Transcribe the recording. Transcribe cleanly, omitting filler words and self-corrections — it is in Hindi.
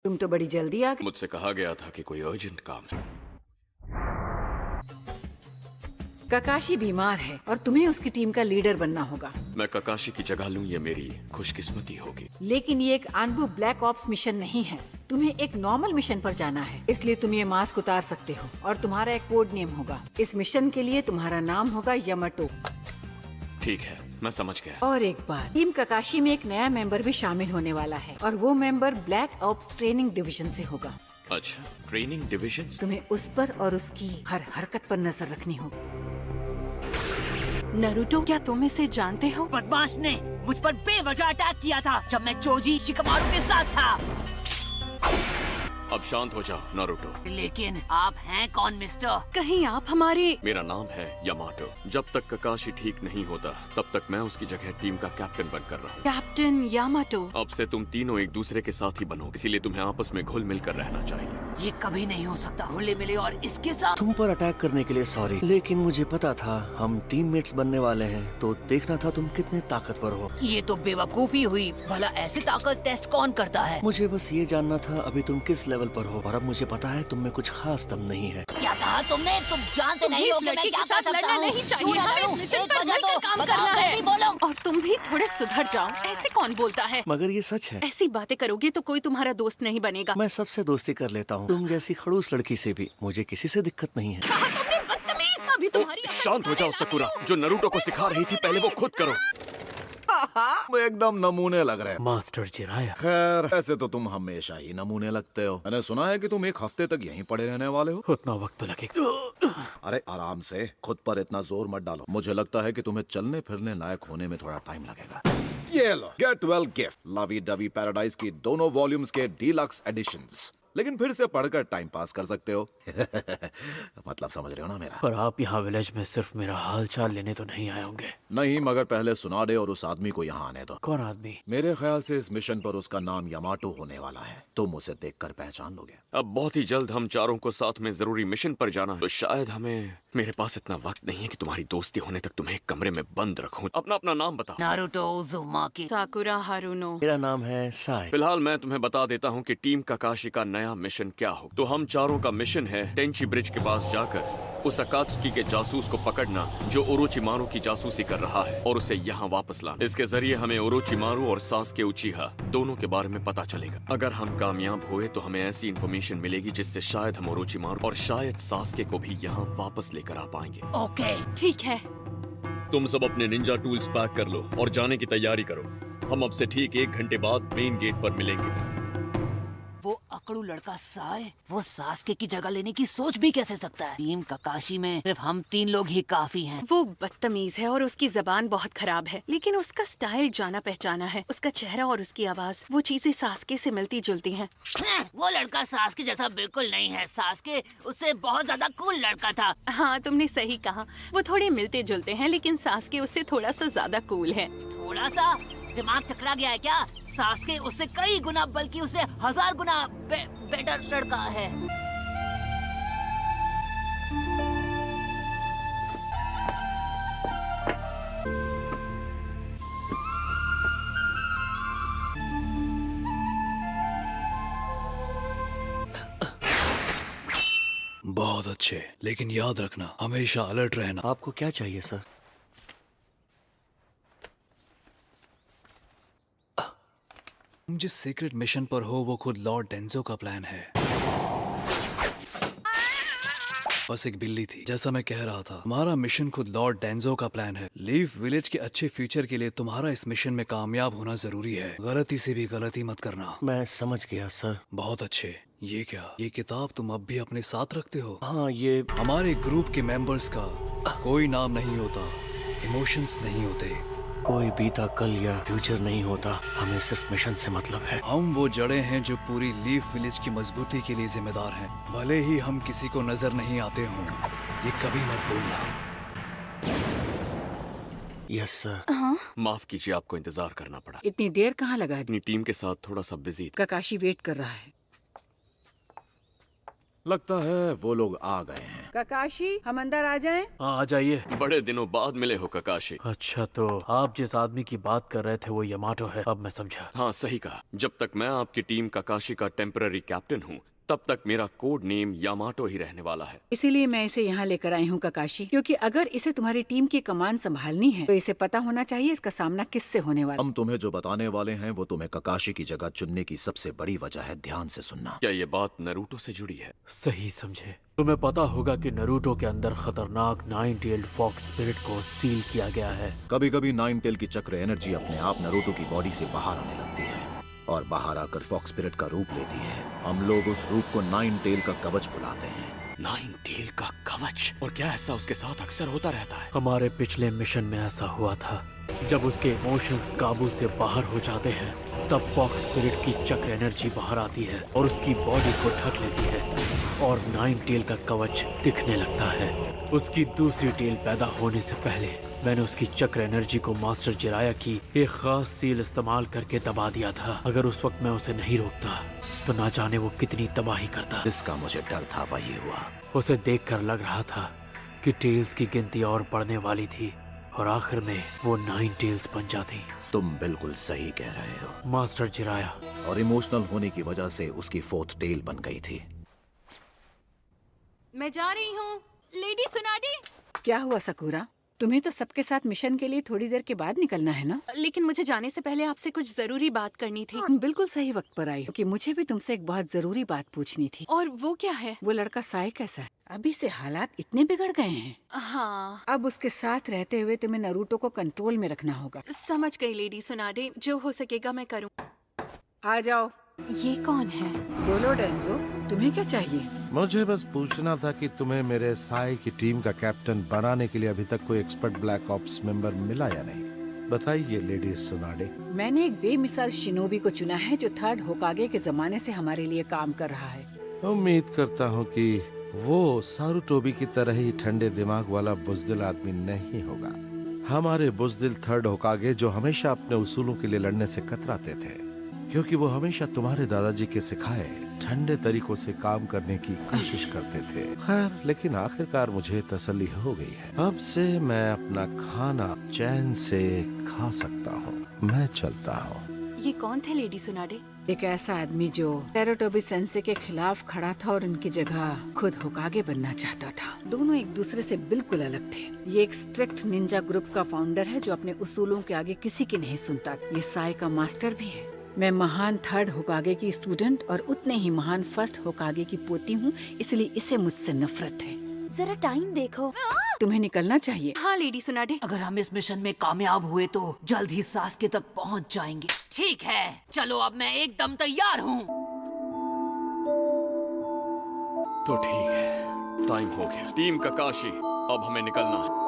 तुम तो बड़ी जल्दी आ गए। मुझसे कहा गया था कि कोई अर्जेंट काम है। ककाशी बीमार है और तुम्हें उसकी टीम का लीडर बनना होगा। मैं ककाशी की जगह लूं, ये मेरी खुशकिस्मती होगी। लेकिन ये एक अनबू ब्लैक ऑप्स मिशन नहीं है। तुम्हें एक नॉर्मल मिशन पर जाना है, इसलिए तुम ये मास्क उतार सकते हो और तुम्हारा एक कोड नेम होगा। इस मिशन के लिए तुम्हारा नाम होगा यामाटो। ठीक है, मैं समझ गया। और एक बार टीम ककाशी में एक नया मेंबर भी शामिल होने वाला है और वो member black ops training division से होगा। अच्छा, ट्रेनिंग डिवीजन। तुम्हें उस पर और उसकी हर हरकत पर नजर रखनी होगी। नारुतो, क्या तुम इसे जानते हो? बदमाश ने मुझ पर बेवजह अटैक किया था जब मैं चोजी शिकमारू के साथ था। अब शांत हो जाओ नारुतो। लेकिन आप हैं कौन मिस्टर? कहीं आप हमारे... मेरा नाम है यामाटो। जब तक ककाशी ठीक नहीं होता तब तक मैं उसकी जगह टीम का कैप्टन बनकर रहा हूँ। Captain Yamato. अब से तुम तीनों एक दूसरे के साथ ही बनो, इसीलिए तुम्हें आपस में घुल मिल कर रहना चाहिए। ये कभी नहीं हो सकता। होले मिले और इसके साथ। तुम पर अटैक करने के लिए सॉरी, लेकिन मुझे पता था हम टीममेट्स बनने वाले हैं, तो देखना था तुम कितने ताकतवर हो। ये तो बेवकूफी हुई। भला ऐसी ताकत टेस्ट कौन करता है? मुझे बस ये जानना था अभी तुम किस लेवल पर हो, और अब मुझे पता है तुम में कुछ खास दम नहीं है। क्या कहा तुमने? तुम जानते नहीं हो कि मैं क्या कर सकता हूँ। नहीं चाहिए, हमें इस मिशन पर मिलकर काम करना है। बोलो। और तुम भी थोड़े सुधर जाओ। ऐसे कौन बोलता है? मगर ये सच है। ऐसी बातें करोगे तो कोई तुम्हारा दोस्त नहीं बनेगा। मैं सबसे दोस्ती कर लेता हूँ, तुम जैसी खड़ूस लड़की से भी। मुझे किसी से दिक्कत नहीं है। कहा तुमने बदतमीज? अभी तुम्हारी शांत हो जाओ सकुरा। जो नारुतो को सिखा रही थी पहले वो खुद करो। वो एकदम नमूने लग रहे हैं। Master Jiraiya. खैर, ऐसे तो तुम हमेशा ही नमूने लगते हो। मैंने सुना है कि तुम एक हफ्ते तक यहीं पड़े रहने वाले हो। उतना वक्त तो लगेगा। अरे आराम से, खुद पर इतना जोर मत डालो। मुझे लगता है कि तुम्हें चलने फिरने लायक होने में थोड़ा टाइम लगेगा। ये लो, get well gift, lovey dovey paradise की दोनों वॉल्यूम्स के डीलक्स एडिशंस। लेकिन फिर से पढ़कर टाइम पास कर सकते हो। मतलब समझ रहे हो ना मेरा? पर आप यहाँ विलेज में सिर्फ मेरा हाल चाल लेने तो नहीं आए होंगे? नहीं, मगर पहले सुना दे और उस आदमी को यहाँ आने दो। कौन आदमी? मेरे ख्याल से इस मिशन पर उसका नाम यामाटो होने वाला है। तुम उसे देखकर पहचान लोगे। अब बहुत ही जल्द हम चारों को साथ में जरूरी मिशन पर जाना है, तो शायद हमें... मेरे पास इतना वक्त नहीं है कि तुम्हारी दोस्ती होने तक तुम्हें एक कमरे में बंद रखूं। अपना अपना नाम बताओ। Naruto Uzumaki. साकुरा हारुनो। मेरा नाम है साई। फिलहाल मैं तुम्हें बता देता हूँ कि टीम ककाशी का नया मिशन क्या हो। तो हम चारों का मिशन है टेंची ब्रिज के पास जाकर उस अकात्सुकी के जासूस को पकड़ना जो ओरोचिमारू की जासूसी कर रहा है, और उसे यहाँ वापस लाना। इसके जरिए हमें ओरोचिमारू और सासके उचिहा दोनों के बारे में पता चलेगा। अगर हम कामयाब हुए तो हमें ऐसी इन्फॉर्मेशन मिलेगी जिससे शायद हम ओरोचिमारू और शायद सासके को भी यहाँ वापस लेकर आ पाएंगे। ओके, ठीक है। तुम सब अपने निंजा टूल्स पैक कर लो और जाने की तैयारी करो। हम अब से ठीक 1 घंटे बाद मेन गेट पर मिलेंगे। वो अकड़ू लड़का साय, वो सासके की जगह लेने की सोच भी कैसे सकता है? टीम ककाशी में सिर्फ हम 3 लोग ही काफी हैं। वो बदतमीज है और उसकी जबान बहुत खराब है, लेकिन उसका स्टाइल जाना पहचाना है। उसका चेहरा और उसकी आवाज, वो चीजें सासके से मिलती जुलती हैं। वो लड़का सासके जैसा बिल्कुल नहीं है। सासके उससे बहुत ज्यादा कूल लड़का था। हाँ, तुमने सही कहा। वो थोड़े मिलते जुलते हैं, लेकिन सासके उससे थोड़ा सा ज्यादा कूल है। थोड़ा सा दिमाग चकरा गया है क्या? सासके उससे कई गुना, बल्कि उससे 1000 गुना बेटर लड़का है। बहुत अच्छे, लेकिन याद रखना हमेशा अलर्ट रहना। आपको क्या चाहिए सर? तुम जिस सीक्रेट मिशन पर हो वो खुद लॉर्ड डेंजो का प्लान है। बस एक बिल्ली थी। जैसा मैं कह रहा था, हमारा मिशन खुद लॉर्ड डेंजो का प्लान है। लीफ विलेज के अच्छे फ्यूचर के लिए तुम्हारा इस मिशन में कामयाब होना जरूरी है। गलती से भी गलती मत करना। मैं समझ गया सर। बहुत अच्छे। ये क्या? ये किताब तुम अब भी अपने साथ रखते हो? हाँ, ये हमारे ग्रुप के मेंबर्स का कोई नाम नहीं होता, इमोशंस नहीं होते, कोई बीता कल या फ्यूचर नहीं होता। हमें सिर्फ मिशन से मतलब है। हम वो जड़ें हैं जो पूरी लीफ विलेज की मजबूती के लिए जिम्मेदार हैं। भले ही हम किसी को नजर नहीं आते हों, ये कभी मत भूलना। Yes sir. माफ कीजिए, आपको इंतजार करना पड़ा। इतनी देर कहाँ लगा है? अपनी टीम के साथ थोड़ा सा बिजी था। ककाशी वेट कर रहा है। लगता है वो लोग आ गए हैं। ककाशी, हम अंदर आ जाएं? हाँ आ जाइए। बड़े दिनों बाद मिले हो ककाशी। अच्छा तो आप जिस आदमी की बात कर रहे थे वो यामाटो है, अब मैं समझा। हाँ सही कहा। जब तक मैं आपकी टीम ककाशी का टेम्पररी कैप्टन हूँ तब तक मेरा कोड नेम यामाटो ही रहने वाला है। इसीलिए मैं इसे यहाँ लेकर आई हूँ ककाशी, क्योंकि अगर इसे तुम्हारी टीम की कमान संभालनी है तो इसे पता होना चाहिए इसका सामना किससे होने वाला। हम तुम्हें जो बताने वाले हैं वो तुम्हें ककाशी की जगह चुनने की सबसे बड़ी वजह है। ध्यान से सुनना। क्या ये बात नरूटो से जुड़ी है? सही समझे। तुम्हें पता होगा कि नरूटो के अंदर खतरनाक 9-tailed फॉक्स स्पिरिट को सील किया गया है। कभी कभी 9-tail की चक्र एनर्जी अपने आप नरूटो की बॉडी से बाहर आने लगती है और बाहर आकर फॉक्स स्पिरिट का रूप लेती है। हम लोग उस रूप को 9-tail का कवच बुलाते हैं। 9-tail का कवच? और क्या ऐसा उसके साथ अक्सर होता रहता है? हमारे पिछले मिशन में ऐसा हुआ था। जब उसके इमोशंस काबू से बाहर हो जाते हैं तब फॉक्स स्पिरिट की चक्र एनर्जी बाहर आती है और उसकी बॉडी को ढक लेती है और 9-tail का कवच दिखने लगता है। उसकी दूसरी टेल पैदा होने से पहले मैंने उसकी चक्र एनर्जी को मास्टर जिराया की एक खास सील इस्तेमाल करके दबा दिया था। अगर उस वक्त मैं उसे नहीं रोकता तो ना जाने वो कितनी तबाही करता। जिसका मुझे डर था वही हुआ। उसे देखकर लग रहा था कि टेल्स की गिनती और बढ़ने वाली थी और आखिर में वो 9 टेल्स बन जाती। तुम बिल्कुल सही कह रहे हो मास्टर जिराया। और इमोशनल होने की वजह से उसकी 4th टेल बन गई थी। मैं जा रही हूँ। लेडी सुनाडी। क्या हुआ सकूरा? तुम्हें तो सबके साथ मिशन के लिए थोड़ी देर के बाद निकलना है ना? लेकिन मुझे जाने से पहले आपसे कुछ जरूरी बात करनी थी। तुम बिल्कुल सही वक्त पर आई हो कि मुझे भी तुमसे एक बहुत जरूरी बात पूछनी थी। और वो क्या है? वो लड़का साई कैसा है? अभी से हालात इतने बिगड़ गए हैं। हाँ अब उसके साथ रहते हुए तुम्हें नरूटो को कंट्रोल में रखना होगा। समझ गई लेडी सुनाडे, जो हो सकेगा मैं करूँ। आ जाओ। ये कौन है? बोलो डेंजो, तुम्हें क्या चाहिए? मुझे बस पूछना था कि तुम्हें मेरे साई की टीम का कैप्टन बनाने के लिए अभी तक कोई एक्सपर्ट ब्लैक ऑप्स मेंबर मिला या नहीं। बताइए लेडी सुनाडे। मैंने एक बेमिसाल शिनोबी को चुना है जो 3rd होकागे के जमाने से हमारे लिए काम कर रहा है। उम्मीद करता हूँ कि वो सारुटोबी की तरह ही ठंडे दिमाग वाला बुजदिल आदमी नहीं होगा। हमारे बुजदिल 3rd होकागे जो हमेशा अपने उसूलों के लिए लड़ने से कतराते थे, क्योंकि वो हमेशा तुम्हारे दादाजी के सिखाए ठंडे तरीकों से काम करने की कोशिश करते थे। खैर, लेकिन आखिरकार मुझे तसल्ली हो गई है। अब से मैं अपना खाना चैन से खा सकता हूँ। मैं चलता हूँ। ये कौन थे लेडी सुनाडे? एक ऐसा आदमी जो टेरोटोबी सेंसे के खिलाफ खड़ा था और उनकी जगह खुद होकागे बनना चाहता था। दोनों एक दूसरे से बिल्कुल अलग थे। ये एक स्ट्रिक्ट निंजा ग्रुप का फाउंडर है जो अपने उसूलों के आगे किसी की नहीं सुनता। ये साई का मास्टर भी है। मैं महान 3rd होकागे की स्टूडेंट और उतने ही महान 1st होकागे की पोती हूँ, इसलिए इसे मुझसे नफरत है। जरा टाइम देखो। तुम्हें निकलना चाहिए। हाँ लेडी सुनाडे। अगर हम इस मिशन में कामयाब हुए तो जल्द ही सास्के तक पहुंच जाएंगे। ठीक है, चलो अब मैं एकदम तैयार हूँ। तो ठीक है, टाइम हो गया। टीम ककाशी, अब हमें निकलना है।